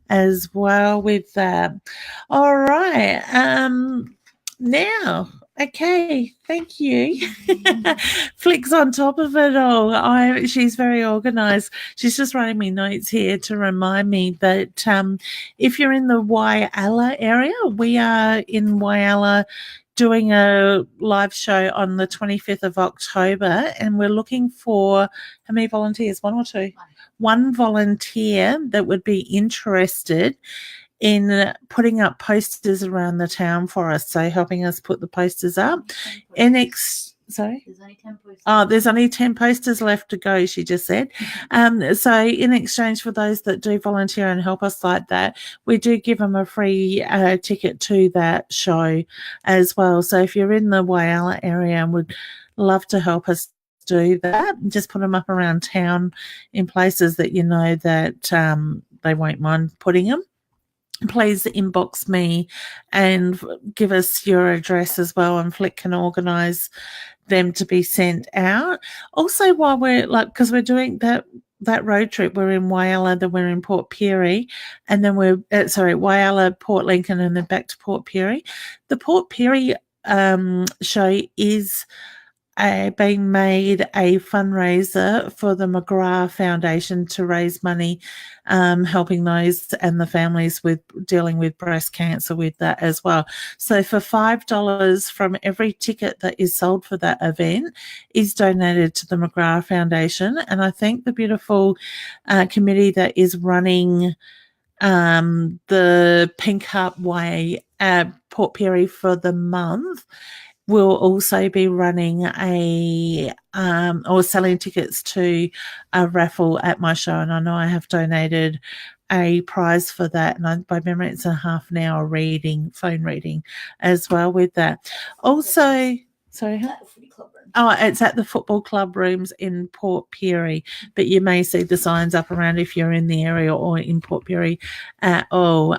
as well with that. All right. Now, okay. Thank you. Flick's on top of it all. She's very organised. She's just writing me notes here to remind me that if you're in the Whyalla area, we are in Whyalla doing a live show on the 25th of October, and we're looking for how many volunteers? One or two? One volunteer that would be interested in putting up posters around the town for us, so helping us put the posters up. Sorry? There's only 10 posters. Oh, there's only 10 posters left to go, she just said. So in exchange for those that do volunteer and help us like that, we do give them a free ticket to that show as well. So if you're in the Whyalla area and would love to help us do that, just put them up around town in places that you know that they won't mind putting them. Please inbox me and give us your address as well, and Flick can organise them to be sent out. Also, while we're because we're doing that road trip, we're in Whyalla, then we're in Port Pirie, and then we're Whyalla, Port Lincoln, and then back to Port Pirie. The Port Pirie show is being made a fundraiser for the McGrath Foundation to raise money, helping those and the families with dealing with breast cancer with that as well. So for $5 from every ticket that is sold for that event is donated to the McGrath Foundation. And I think the beautiful committee that is running the Pink Up Way Port Pirie for the month will also be running or selling tickets to a raffle at my show. And I know I have donated a prize for that. And by memory, it's a half an hour phone reading as well with that. Also, sorry, it's at the football club rooms in Port Pirie, but you may see the signs up around if you're in the area or in Port Pirie at all.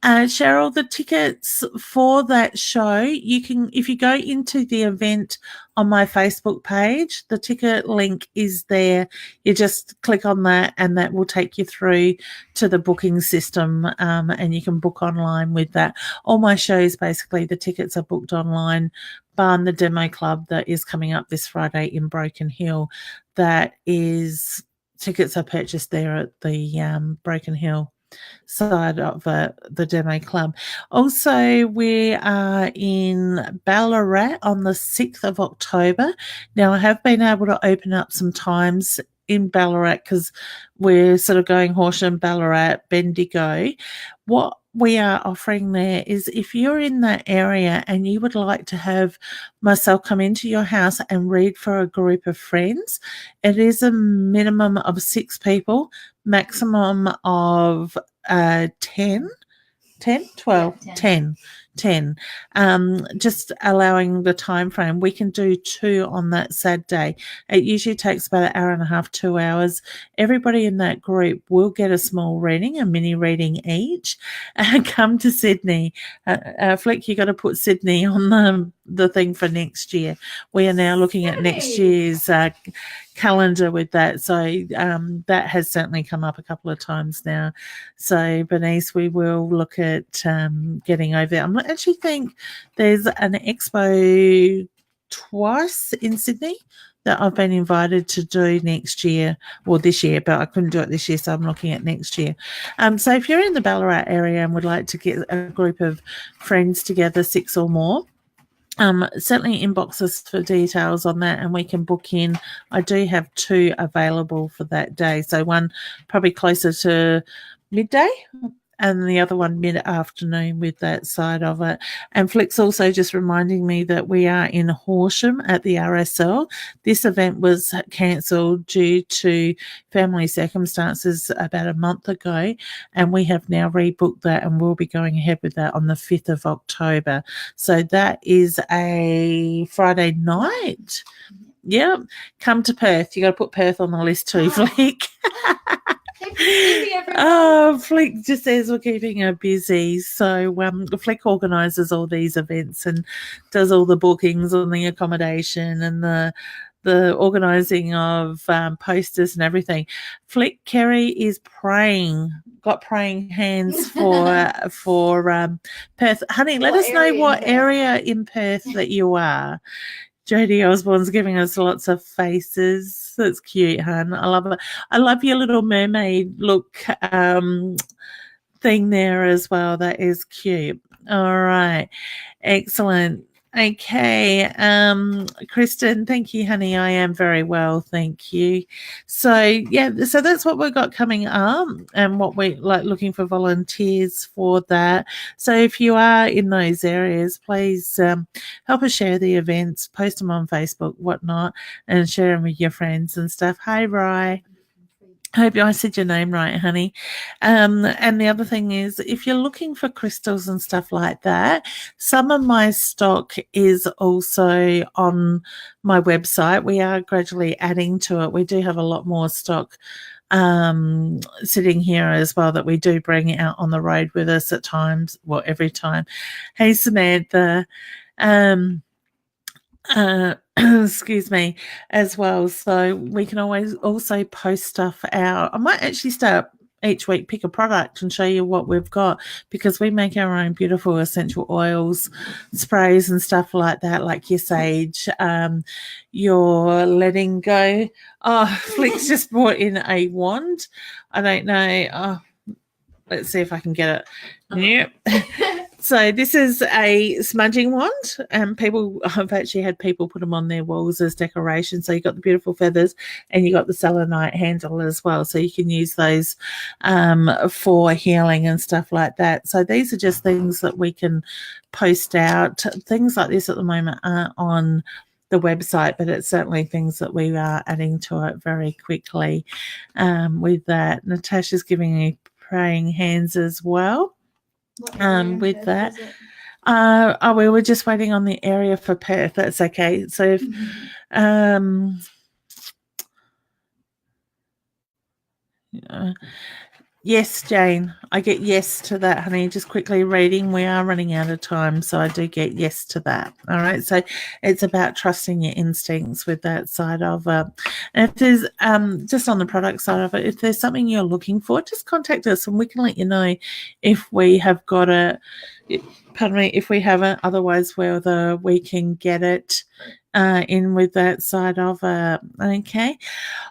Cheryl, the tickets for that show, you can, if you go into the event on my Facebook page, the ticket link is there. You just click on that and that will take you through to the booking system, and you can book online with that. All my shows, basically, the tickets are booked online, barring the demo club that is coming up this Friday in Broken Hill. Tickets are purchased there at the Broken Hill side of the demo club. Also, we are in Ballarat on the 6th of October. Now, I have been able to open up some times in Ballarat because we're sort of going Horsham, Ballarat, Bendigo. What we are offering there is if you're in that area and you would like to have myself come into your house and read for a group of friends, it is a minimum of 6 people, maximum of 10, 12, Yeah, 10. Just allowing the time frame. We can do 2 on that Saturday. It usually takes about an hour and a half, 2 hours. Everybody in that group will get a small reading, a mini reading each. Come to Sydney. Flick, you got to put Sydney on the thing for next year. We are now looking at next year's calendar with that. So that has certainly come up a couple of times now. So, Bernice, we will look at getting over there. I actually think there's an expo twice in Sydney that I've been invited to do next year, or this year, but I couldn't do it this year, so I'm looking at next year. So if you're in the Ballarat area and would like to get a group of friends together, 6 or more, certainly inbox us for details on that and we can book in. I do have 2 available for that day. So one probably closer to midday and the other one mid-afternoon with that side of it. And Flick's also just reminding me that we are in Horsham at the RSL. This event was cancelled due to family circumstances about a month ago, and we have now rebooked that, and we'll be going ahead with that on the 5th of October. So that is a Friday night. Yep. Come to Perth. You got to put Perth on the list too, Flick. Oh, Flick just says we're keeping her busy. So Flick organises all these events and does all the bookings on the accommodation and the organising of posters and everything. Flick Kerry is got praying hands for Perth. Honey, let us know what area in Perth that you are. Jodie Osborne's giving us lots of faces. That's cute, hun. I love it. I love your little mermaid look thing there as well. That is cute. All right. Excellent. Okay. Kristen, thank you, honey. I am very well. Thank you. So, yeah, so that's what we've got coming up and what we like looking for volunteers for that. So if you are in those areas, please help us share the events, post them on Facebook, whatnot, and share them with your friends and stuff. Hi, Rye. I hope I said your name right, honey. And the other thing is, if you're looking for crystals and stuff like that, some of my stock is also on my website. We are gradually adding to it. We do have a lot more stock sitting here as well that we do bring out on the road with us at times, well, every time. Hey, Samantha. Excuse me, as well. So we can always also post stuff out. I might actually start each week, pick a product and show you what we've got, because we make our own beautiful essential oils, sprays and stuff like that, like your sage, your letting go. Oh, Flick's just brought in a wand. I don't know. Oh, let's see if I can get it. Yep. So this is a smudging wand, and I've actually had people put them on their walls as decoration. So you got the beautiful feathers and you got the selenite handle as well. So you can use those for healing and stuff like that. So these are just things that we can post out. Things like this at the moment aren't on the website, but it's certainly things that we are adding to it very quickly with that. Natasha's giving me praying hands as well. With that. We were just waiting on the area for Perth. That's okay. So if yes, Jane, I get yes to that, honey. Just quickly reading. We are running out of time, so I do get yes to that. All right. So it's about trusting your instincts with that side of it. And if there's just on the product side of it, if there's something you're looking for, just contact us and we can let you know if we have got it. Pardon me, if we haven't. Otherwise, whether we can get it in with that side of it. Okay.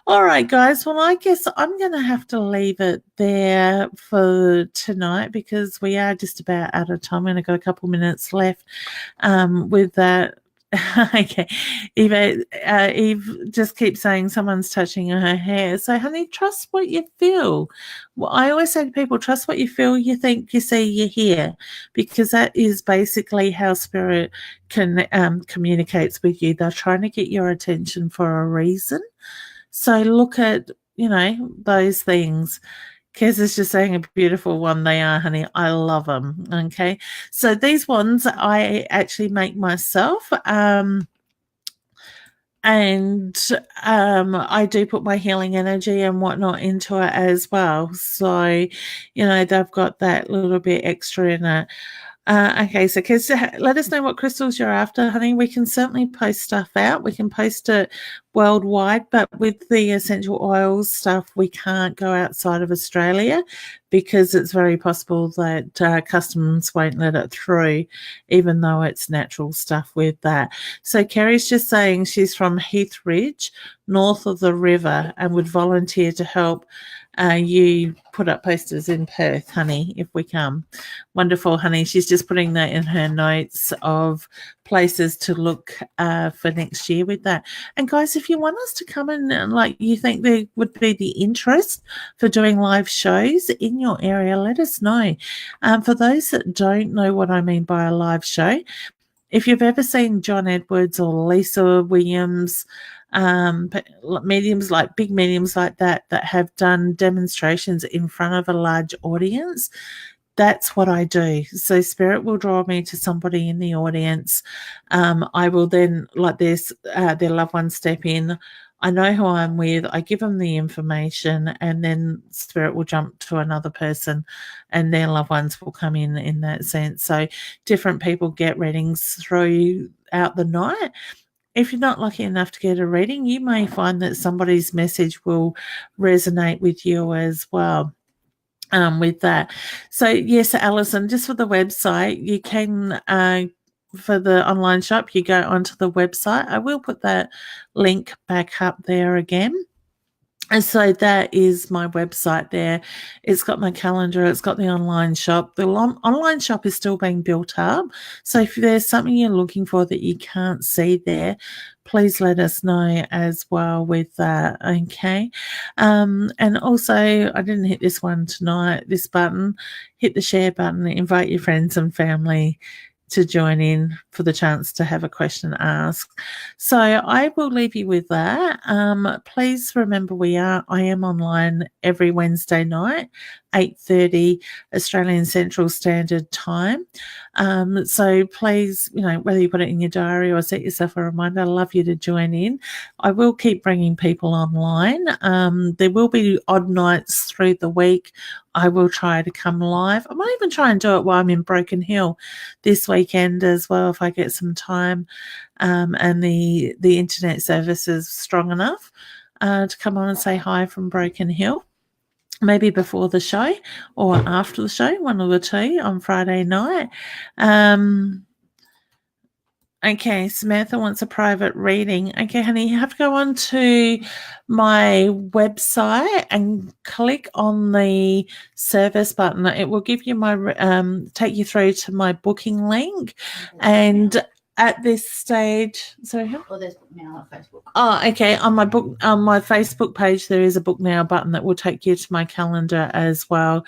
All right, guys. Well, I guess I'm going to have to leave it there for tonight because we are just about out of time and I've got a couple minutes left with that. Okay. Eve just keeps saying someone's touching her hair. So, honey, trust what you feel. Well, I always say to people, trust what you feel, you think, you see, you hear, because that is basically how spirit communicates with you. They're trying to get your attention for a reason. So look at, those things. Kez is just saying a beautiful one. They are, honey. I love them. Okay. So these ones I actually make myself. And I do put my healing energy and whatnot into it as well. So, they've got that little bit extra in it. Okay, so let us know what crystals you're after, honey. We can certainly post stuff out. We can post it worldwide, but with the essential oils stuff, we can't go outside of Australia because it's very possible that customs won't let it through, even though it's natural stuff with that. So Kerry's just saying she's from Heathridge, north of the river, and would volunteer to help you put up posters in Perth, honey, if we come. Wonderful, honey. She's just putting that in her notes of places to look for next year with that. And guys, if you want us to come in and like you think there would be the interest for doing live shows in your area, let us know. For those that don't know what I mean by a live show, if you've ever seen John Edwards or Lisa Williams, mediums like big mediums like that have done demonstrations in front of a large audience, that's what I do. So spirit will draw me to somebody in the audience. I will then, like this, their loved one step in. I know who I'm with. I give them the information, and then spirit will jump to another person, and their loved ones will come in that sense. So different people get readings throughout the night. If you're not lucky enough to get a reading, you may find that somebody's message will resonate with you as well. With that. So yes, Alison, just for the website, you can for the online shop, you go onto the website. I will put that link back up there again. And so that is my website there. It's got my calendar. It's got the online shop. The online shop is still being built up. So if there's something you're looking for that you can't see there, please let us know as well with that. Okay. And also, I didn't hit this one tonight, this button. Hit the share button, invite your friends and family to join in for the chance to have a question asked. So I will leave you with that. Please remember I am online every Wednesday night, 8:30 Australian Central Standard Time. So please, whether you put it in your diary or set yourself a reminder, I'd love you to join in. I will keep bringing people online. There will be odd nights through the week. I will try to come live. I might even try and do it while I'm in Broken Hill this weekend as well, if I get some time and the internet service is strong enough to come on and say hi from Broken Hill. Maybe before the show or after the show, one of the two on Friday night. Okay, Samantha wants a private reading. Okay, honey, you have to go on to my website and click on the service button. It will give you take you through to my booking link. And at this stage, sorry, Or there's book now on Facebook. Oh, okay. On my Facebook page, there is a book now button that will take you to my calendar as well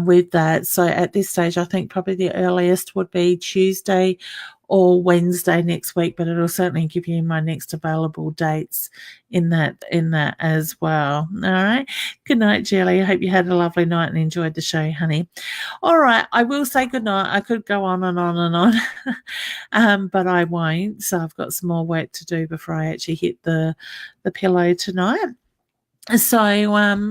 with that. So at this stage, I think probably the earliest would be Tuesday or Wednesday next week, but it'll certainly give you my next available dates in that as well. All right. Good night, Julie. I hope you had a lovely night and enjoyed the show, honey. All right. I will say good night. I could go on and on and on, but I won't. So I've got some more work to do before I actually hit the pillow tonight. So,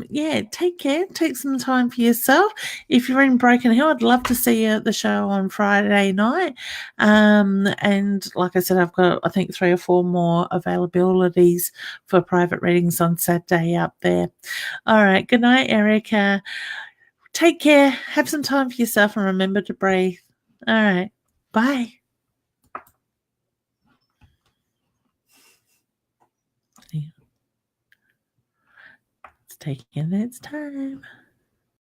yeah, take care. Take some time for yourself. If you're in Broken Hill, I'd love to see you at the show on Friday night. And like I said, I've got, I think, 3 or 4 more availabilities for private readings on Saturday up there. All right. Good night, Erica. Take care. Have some time for yourself and remember to breathe. All right. Bye. It's taking its time.